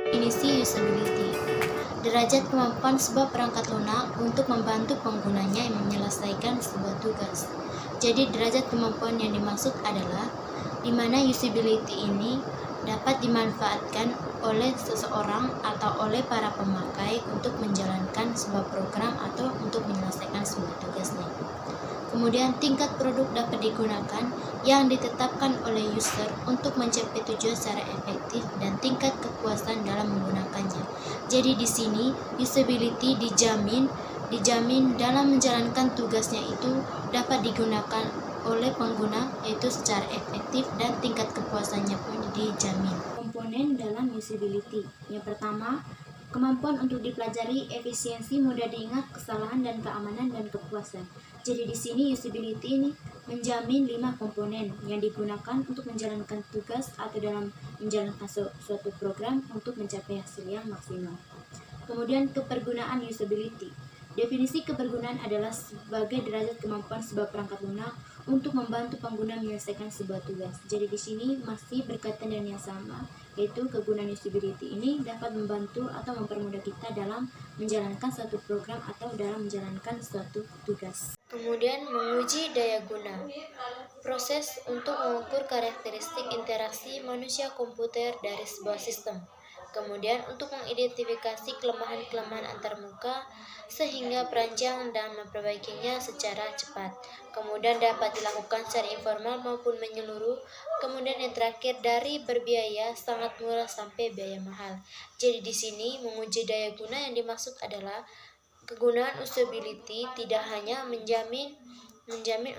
Definisi usability. Derajat kemampuan sebuah perangkat lunak untuk membantu penggunanya menyelesaikan sebuah tugas. Jadi derajat kemampuan yang dimaksud adalah di mana usability ini dapat dimanfaatkan oleh seseorang atau oleh para pemakai untuk menjalankan sebuah program atau untuk menyelesaikan sebuah tugasnya. Kemudian tingkat produk dapat digunakan yang ditetapkan oleh user untuk mencapai tujuan secara efektif dan tingkat kepuasan dalam menggunakannya. Jadi di sini usability dijamin dalam menjalankan tugasnya itu dapat digunakan oleh pengguna yaitu secara efektif dan tingkat kepuasannya pun dijamin. Komponen dalam usability. Yang pertama, kemampuan untuk dipelajari, efisiensi, mudah diingat, kesalahan dan keamanan dan kepuasan. Jadi di sini usability ini menjamin 5 komponen yang digunakan untuk menjalankan tugas atau dalam menjalankan suatu program untuk mencapai hasil yang maksimal. Kemudian kepergunaan usability. Definisi kepergunaan adalah sebagai derajat kemampuan sebuah perangkat lunak untuk membantu pengguna menyelesaikan sebuah tugas. Jadi di sini masih berkaitan dengan yang sama, yaitu kegunaan usability ini dapat membantu atau mempermudah kita dalam menjalankan suatu program atau dalam menjalankan suatu tugas. Kemudian menguji daya guna. Proses untuk mengukur karakteristik interaksi manusia komputer dari sebuah sistem. Kemudian untuk mengidentifikasi kelemahan-kelemahan antarmuka sehingga perancang dan memperbaikinya secara cepat. Kemudian dapat dilakukan secara informal maupun menyeluruh. Kemudian yang terakhir dari berbiaya sangat murah sampai biaya mahal. Jadi di sini menguji daya guna yang dimaksud adalah kegunaan usability tidak hanya menjamin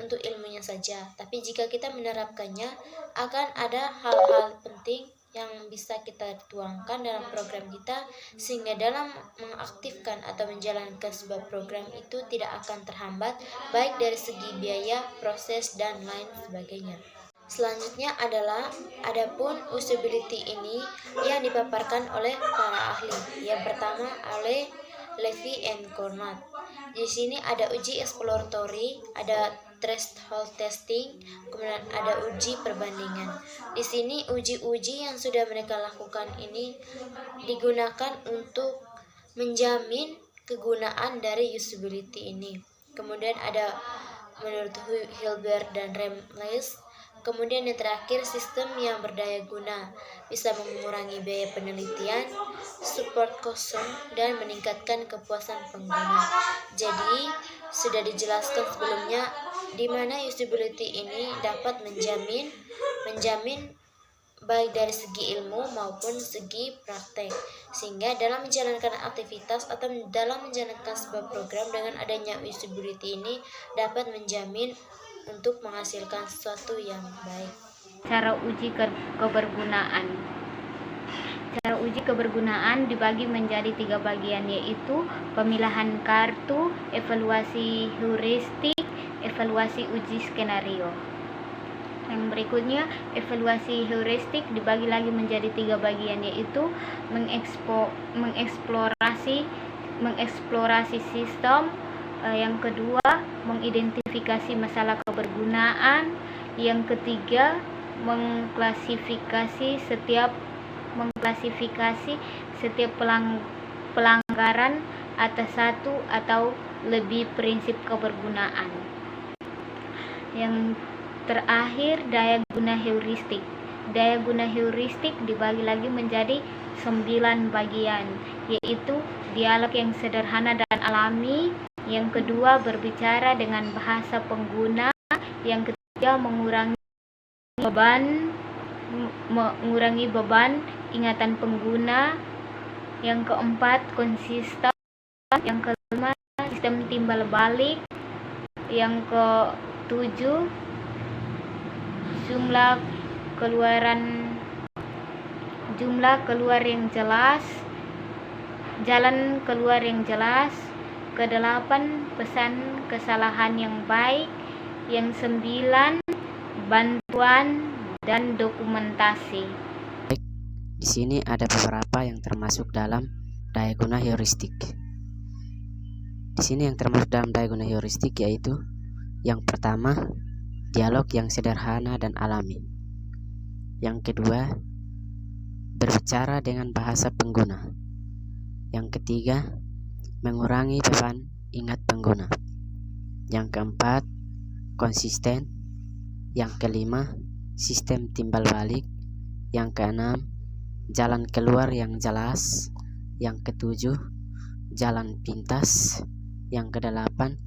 untuk ilmunya saja, tapi jika kita menerapkannya akan ada hal-hal penting yang bisa kita tuangkan dalam program kita sehingga dalam mengaktifkan atau menjalankan sebuah program itu tidak akan terhambat baik dari segi biaya, proses, dan lain sebagainya. Selanjutnya adalah adapun usability ini yang dipaparkan oleh para ahli. Yang pertama oleh Levy and Cornat. Di sini ada uji exploratory, ada threshold testing, kemudian ada uji perbandingan. Di sini uji-uji yang sudah mereka lakukan ini digunakan untuk menjamin kegunaan dari usability ini. Kemudian ada menurut Hilbert dan Remles. Kemudian yang terakhir sistem yang berdaya guna bisa mengurangi biaya penelitian, support kosong, dan meningkatkan kepuasan pengguna. Jadi sudah dijelaskan sebelumnya di mana usability ini dapat menjamin baik dari segi ilmu maupun segi praktek, sehingga dalam menjalankan aktivitas atau dalam menjalankan sebuah program dengan adanya usability ini dapat menjamin untuk menghasilkan sesuatu yang baik. Cara uji kebergunaan. Cara uji kebergunaan dibagi menjadi 3 bagian, yaitu pemilahan kartu, evaluasi heuristik, evaluasi uji skenario. Yang berikutnya, evaluasi heuristik dibagi lagi menjadi 3 bagian, yaitu mengeksplorasi sistem. Yang kedua, mengidentifikasi masalah kebergunaan. Yang ketiga, mengklasifikasi setiap pelanggaran atas satu atau lebih prinsip kebergunaan. Yang terakhir, daya guna heuristik. Daya guna heuristik dibagi lagi menjadi 9 bagian, yaitu dialog yang sederhana dan alami. Yang kedua, berbicara dengan bahasa pengguna. Yang ketiga, mengurangi beban ingatan pengguna. Yang keempat, konsisten. Yang kelima, sistem timbal balik. Yang ketujuh, jumlah keluar yang jelas, jalan keluar yang jelas. Kedelapan, pesan kesalahan yang baik. Yang 9, bantuan dan dokumentasi. Di sini ada beberapa yang termasuk dalam daya guna heuristik. Di sini yang termasuk dalam daya guna heuristik yaitu yang pertama, dialog yang sederhana dan alami. Yang kedua, berbicara dengan bahasa pengguna. Yang ketiga, mengurangi beban ingat pengguna. Yang keempat, konsisten. Yang kelima, sistem timbal balik. Yang keenam, jalan keluar yang jelas. Yang ketujuh, jalan pintas. Yang kedelapan,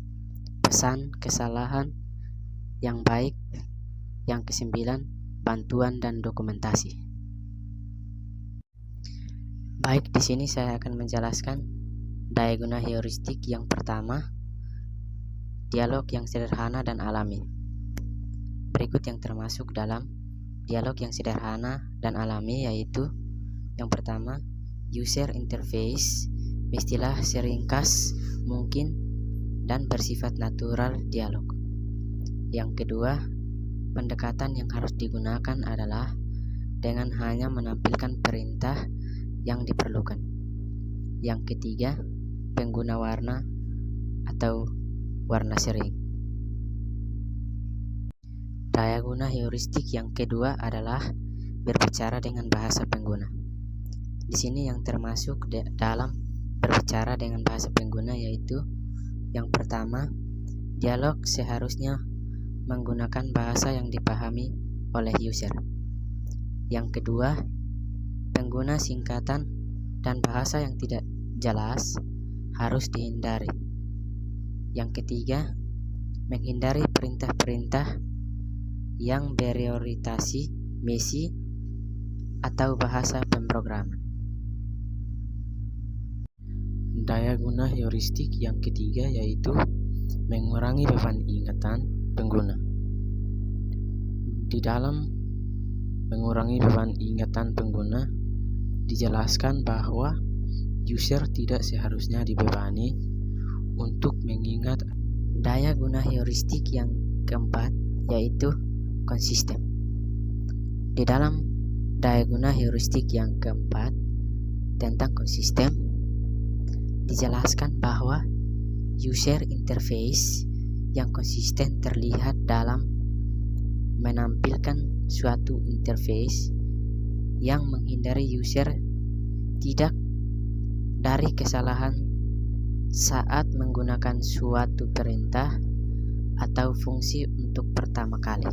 pesan kesalahan yang baik. Yang kesembilan, bantuan dan dokumentasi. Baik, di sini saya akan menjelaskan daya guna heuristik yang pertama, dialog yang sederhana dan alami. Berikut yang termasuk dalam dialog yang sederhana dan alami yaitu yang pertama, user interface, istilah seringkas mungkin dan bersifat natural dialog. Yang kedua, pendekatan yang harus digunakan adalah dengan hanya menampilkan perintah yang diperlukan. Yang ketiga, pengguna warna atau warna sering. Daya guna heuristik yang kedua adalah berbicara dengan bahasa pengguna. Di sini yang termasuk dalam berbicara dengan bahasa pengguna yaitu yang pertama, dialog seharusnya menggunakan bahasa yang dipahami oleh user. Yang kedua, pengguna singkatan dan bahasa yang tidak jelas harus dihindari. Yang ketiga, menghindari perintah-perintah yang berorientasi misi atau bahasa pemrograman. Daya guna heuristik yang ketiga yaitu mengurangi beban ingatan pengguna. Di dalam mengurangi beban ingatan pengguna dijelaskan bahwa user tidak seharusnya dibebani untuk mengingat. Daya guna heuristik yang keempat yaitu konsisten. Di dalam daya guna heuristik yang keempat tentang konsisten dijelaskan bahwa user interface yang konsisten terlihat dalam menampilkan suatu interface yang menghindari user tidak dari kesalahan saat menggunakan suatu perintah atau fungsi untuk pertama kali.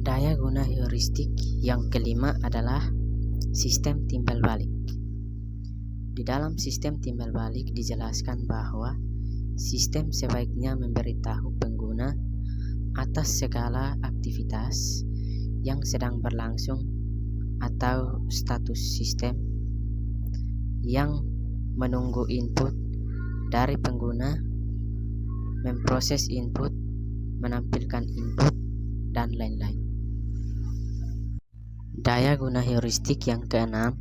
Daya guna heuristik yang kelima adalah sistem timbal balik. Di dalam sistem timbal balik dijelaskan bahwa sistem sebaiknya memberitahu pengguna atas segala aktivitas yang sedang berlangsung atau status sistem yang menunggu input dari pengguna, memproses input, menampilkan input, dan lain-lain. Daya guna heuristik yang keenam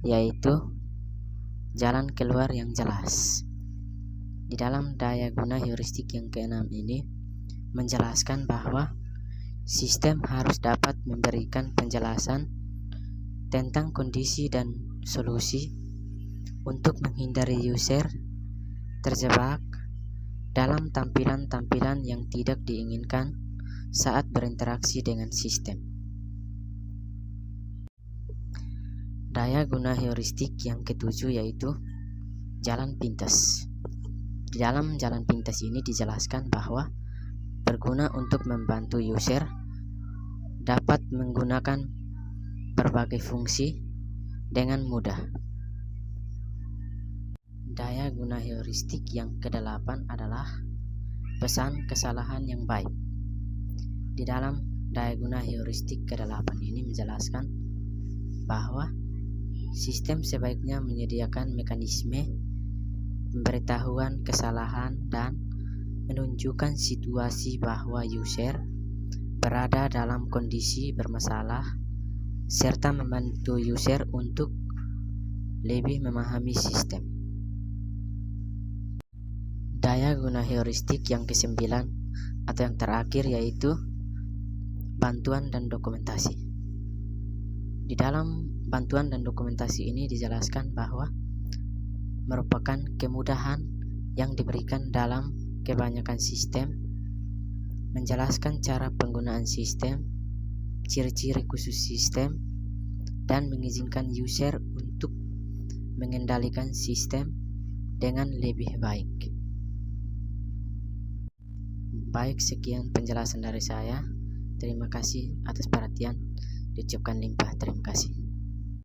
yaitu jalan keluar yang jelas. Di dalam daya guna heuristik yang keenam ini menjelaskan bahwa sistem harus dapat memberikan penjelasan tentang kondisi dan solusi untuk menghindari user terjebak dalam tampilan-tampilan yang tidak diinginkan saat berinteraksi dengan sistem. Daya guna heuristik yang ketujuh yaitu jalan pintas. Di dalam jalan pintas ini dijelaskan bahwa berguna untuk membantu user dapat menggunakan berbagai fungsi dengan mudah. Daya guna heuristik yang kedelapan adalah pesan kesalahan yang baik. Di dalam daya guna heuristik kedelapan ini menjelaskan bahwa sistem sebaiknya menyediakan mekanisme pemberitahuan kesalahan dan menunjukkan situasi bahwa user berada dalam kondisi bermasalah serta membantu user untuk lebih memahami sistem. Daya guna heuristik yang kesembilan atau yang terakhir yaitu bantuan dan dokumentasi. Di dalam bantuan dan dokumentasi ini dijelaskan bahwa merupakan kemudahan yang diberikan dalam kebanyakan sistem, menjelaskan cara penggunaan sistem, ciri-ciri khusus sistem, dan mengizinkan user untuk mengendalikan sistem dengan lebih baik. Baik, sekian penjelasan dari saya. Terima kasih atas perhatian. Diucapkan limpah terima kasih.